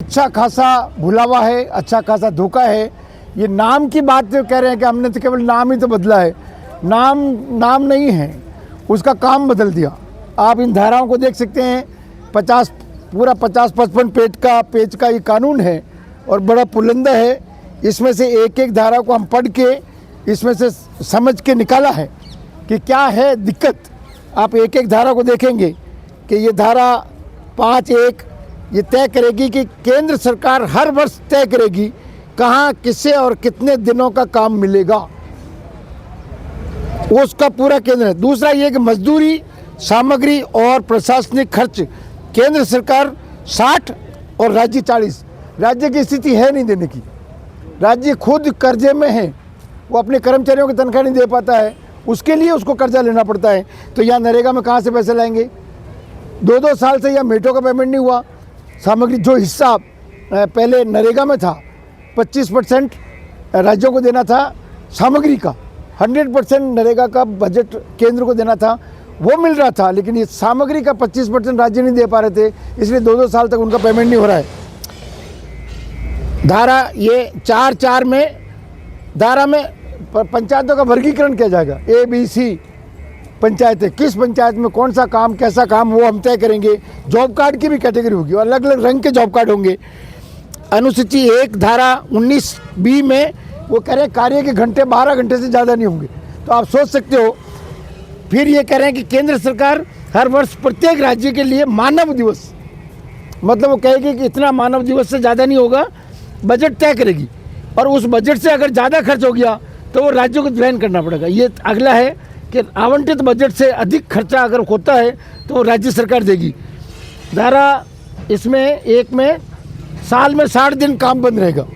अच्छा खासा भुलावा है, अच्छा खासा धोखा है। ये नाम की बात जो कह रहे हैं कि हमने तो केवल नाम ही तो बदला है, नाम नहीं है, उसका काम बदल दिया। आप इन धाराओं को देख सकते हैं, 50-55 पेज का ये कानून है और बड़ा पुलंदा है। इसमें से एक एक धारा को हम पढ़ के इसमें से समझ के निकाला है कि क्या है दिक्कत। आप एक एक धारा को देखेंगे कि ये धारा 5(1) ये तय करेगी कि केंद्र सरकार हर वर्ष तय करेगी कहाँ किसे और कितने दिनों का काम मिलेगा, उसका पूरा केंद्र है। दूसरा ये कि मजदूरी, सामग्री और प्रशासनिक खर्च केंद्र सरकार 60 और राज्य 40। राज्य की स्थिति है नहीं देने की, राज्य खुद कर्जे में है, वो अपने कर्मचारियों की तनख्वाह नहीं दे पाता है, उसके लिए उसको कर्जा लेना पड़ता है। तो यहाँ नरेगा में कहाँ से पैसे लाएंगे? 2-2 साल से यहाँ मेटो का पेमेंट नहीं हुआ। सामग्री जो हिस्सा पहले नरेगा में था 25% राज्यों को देना था, सामग्री का 100% नरेगा का बजट केंद्र को देना था, वो मिल रहा था, लेकिन ये सामग्री का 25% राज्य नहीं दे पा रहे थे, इसलिए 2-2 साल तक उनका पेमेंट नहीं हो रहा है। धारा ये 4(4) में धारा में पंचायतों का वर्गीकरण किया जाएगा, ABC पंचायतें, किस पंचायत में कौन सा काम कैसा काम वो हम तय करेंगे। जॉब कार्ड की भी कैटेगरी होगी, अलग अलग रंग के जॉब कार्ड होंगे। अनुसूची 1 धारा 19B में वो कह रहे हैं कार्य के घंटे 12 घंटे से ज़्यादा नहीं होंगे। तो आप सोच सकते हो। फिर ये कह रहे हैं कि केंद्र सरकार हर वर्ष प्रत्येक राज्य के लिए मानव दिवस, मतलब वो कहेगी कि इतना मानव दिवस से ज़्यादा नहीं होगा, बजट तय करेगी और उस बजट से अगर ज़्यादा खर्च हो गया तो वो राज्यों को प्लान करना पड़ेगा। ये अगला है कि आवंटित बजट से अधिक खर्चा अगर होता है तो राज्य सरकार देगी। धारा इसमें एक में साल में 60 दिन काम बंद रहेगा,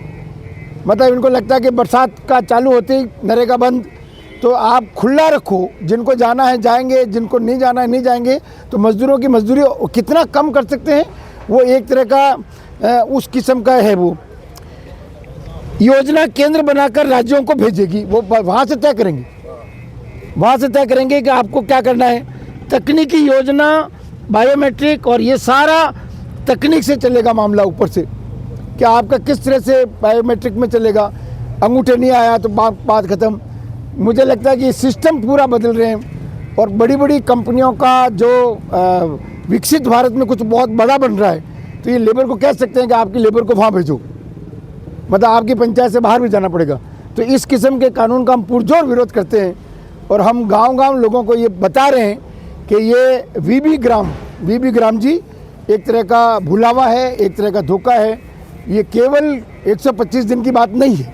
मतलब इनको लगता है कि बरसात का चालू होते ही नरेगा बंद, तो आप खुला रखो, जिनको जाना है जाएंगे, जिनको नहीं जाना है नहीं जाएंगे। तो मजदूरों की मजदूरी कितना कम कर सकते हैं, वो एक तरह का उस किस्म का है। वो योजना केंद्र बनाकर राज्यों को भेजेगी, वो वहाँ से तय करेंगे, वहाँ से तय करेंगे कि आपको क्या करना है। तकनीकी योजना, बायोमेट्रिक और ये सारा तकनीक से चलेगा मामला ऊपर से, कि आपका किस तरह से बायोमेट्रिक में चलेगा। अंगूठे नहीं आया तो बात ख़त्म। मुझे लगता है कि सिस्टम पूरा बदल रहे हैं और बड़ी बड़ी कंपनियों का जो विकसित भारत में कुछ बहुत बड़ा बन रहा है, तो ये लेबर को कह सकते हैं कि आपकी लेबर को वहाँ भेजो, मतलब आपकी पंचायत से बाहर भी जाना पड़ेगा। तो इस किस्म के कानून का हम पुरजोर विरोध करते हैं और हम गांव-गांव लोगों को ये बता रहे हैं कि ये वीबी ग्राम जी एक तरह का भुलावा है, एक तरह का धोखा है। ये केवल 125 दिन की बात नहीं है।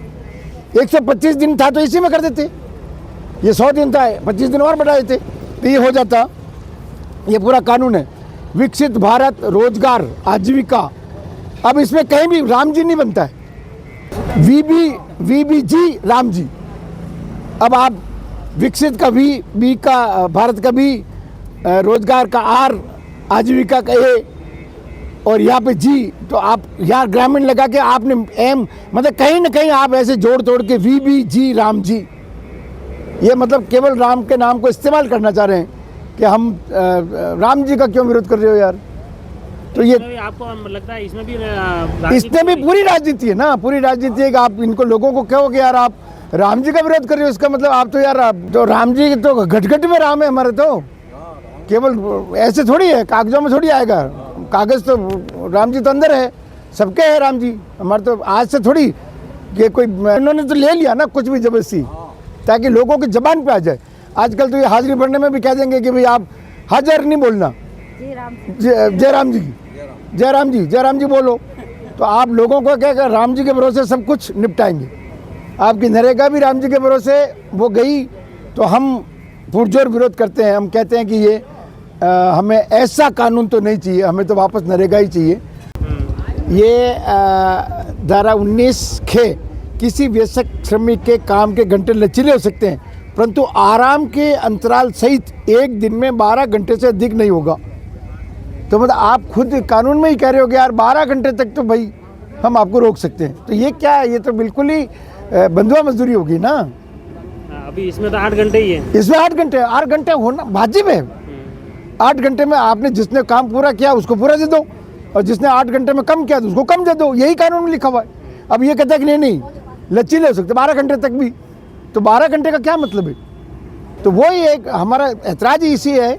125 दिन था तो इसी में कर देते, ये 100 दिन था, 25 दिन और बढ़ा देते तो ये हो जाता। ये पूरा कानून है विकसित भारत रोजगार आजीविका। अब इसमें कहीं भी राम जी नहीं बनता है, वीबी जी राम जी। अब आप विकसित का बी का भारत का बी, रोजगार का आर, आजीविका का ए और यहाँ पे जी, तो आप यहाँ ग्रामीण लगा के आपने एम, मतलब कहीं ना कहीं आप ऐसे जोड़ तोड़ के वीबी जी राम जी, ये मतलब केवल राम के नाम को इस्तेमाल करना चाह रहे हैं कि हम राम जी का क्यों विरोध कर रहे हो यार। तो ये आपको लगता है इसमें भी पूरी राजनीति है ना, पूरी राजनीति है कि आप इनको लोगों को कहो कि यार आप राम जी का विरोध कर रहे हो, इसका मतलब आप तो यार तो राम जी तो घट में राम है हमारे, तो केवल ऐसे थोड़ी है, कागजों में थोड़ी आएगा, कागज तो राम जी तो अंदर है, सबके है राम जी, हमारे तो आज से थोड़ी कि कोई उन्होंने तो ले लिया ना कुछ भी जबरदस्ती, ताकि लोगों की जबान पे आ जाए। आजकल तो ये हाजिरी भरने में भी कह देंगे कि भाई आप हाजर नहीं बोलना, जय राम जी बोलो। तो आप लोगों को क्या कर, राम जी के भरोसे सब कुछ निपटाएंगे। आपकी नरेगा भी राम जी के भरोसे वो गई, तो हम पुरजोर विरोध करते हैं। हम कहते हैं कि ये हमें ऐसा कानून तो नहीं चाहिए, हमें तो वापस नरेगा ही चाहिए। ये धारा 19(ख) किसी वयस्क श्रमिक के काम के घंटे लचीले हो सकते हैं, परंतु आराम के अंतराल सहित एक दिन में 12 घंटे से अधिक नहीं होगा। तो मतलब आप खुद कानून में ही कह रहे हो कि यार 12 घंटे तक तो भाई हम आपको रोक सकते हैं, तो ये क्या है, ये तो बिल्कुल ही बंधुआ मजदूरी होगी ना। अभी इसमें तो 8 घंटे ही है, इसमें 8 घंटे होना वाजिब है। 8 घंटे में आपने जिसने काम पूरा किया उसको पूरा दे दो, और जिसने 8 घंटे में कम किया तो उसको कम दे दो, यही कानून में लिखा हुआ है। अब ये कहता है कि नहीं लचीले हो सकते 12 घंटे तक भी, तो 12 घंटे का क्या मतलब है? तो वही एक हमारा ऐतराज़ इसी है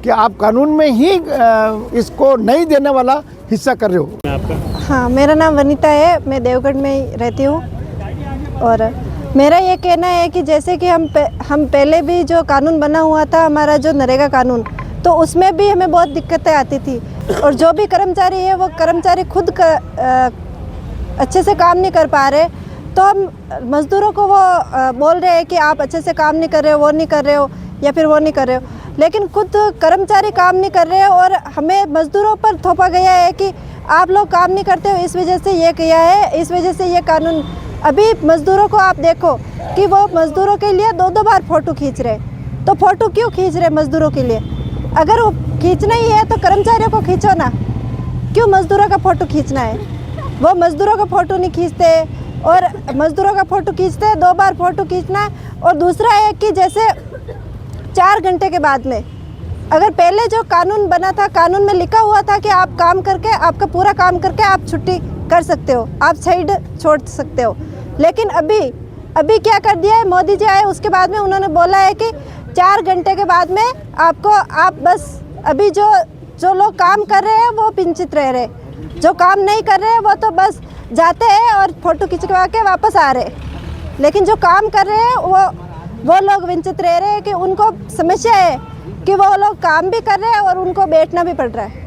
कि आप कानून में ही इसको नहीं देने वाला हिस्सा कर रहे हो। आपका हाँ, मेरा नाम वनीता है, मैं देवगढ़ में ही रहती हूँ। और मेरा ये कहना है कि जैसे कि हम पहले भी जो कानून बना हुआ था हमारा जो नरेगा कानून, तो उसमें भी हमें बहुत दिक्कतें आती थी। और जो भी कर्मचारी है वो कर्मचारी खुद अच्छे से काम नहीं कर पा रहे, तो हम मज़दूरों को वो बोल रहे हैं कि आप अच्छे से काम नहीं कर रहे हो, वो नहीं कर रहे हो या फिर वो नहीं कर रहे हो, लेकिन खुद कर्मचारी काम नहीं कर रहे हो और हमें मज़दूरों पर थोपा गया है कि आप लोग काम नहीं करते हो, इस वजह से ये किया है, इस वजह से ये कानून। अभी मज़दूरों को आप देखो कि वो मज़दूरों के लिए 2-2 बार फ़ोटो खींच रहे, तो फ़ोटो क्यों खींच रहे मज़दूरों के लिए? अगर वो खींचना ही है तो कर्मचारियों को खींचो ना, क्यों मज़दूरों का फ़ोटो खींचना है? वो मज़दूरों का फ़ोटो नहीं खींचते और मज़दूरों का फ़ोटो खींचते हैं, 2 बार फ़ोटो खींचना है। और दूसरा है कि जैसे 4 घंटे के बाद में, अगर पहले जो कानून बना था, कानून में लिखा हुआ था कि आप काम करके, आपका पूरा काम करके आप छुट्टी कर सकते हो, आप साइड छोड़ सकते हो, लेकिन अभी क्या कर दिया है, मोदी जी आए उसके बाद में उन्होंने बोला है कि 4 घंटे के बाद में आप बस अभी जो लोग काम कर रहे हैं वो वंचित रह रहे, जो काम नहीं कर रहे हैं वो तो बस जाते हैं और फ़ोटो खिंचवा के वापस आ रहे, लेकिन जो काम कर रहे हैं वो लोग वंचित रह रहे हैं कि उनको समस्या है कि वो लोग काम भी कर रहे हैं और उनको बैठना भी पड़ रहा है।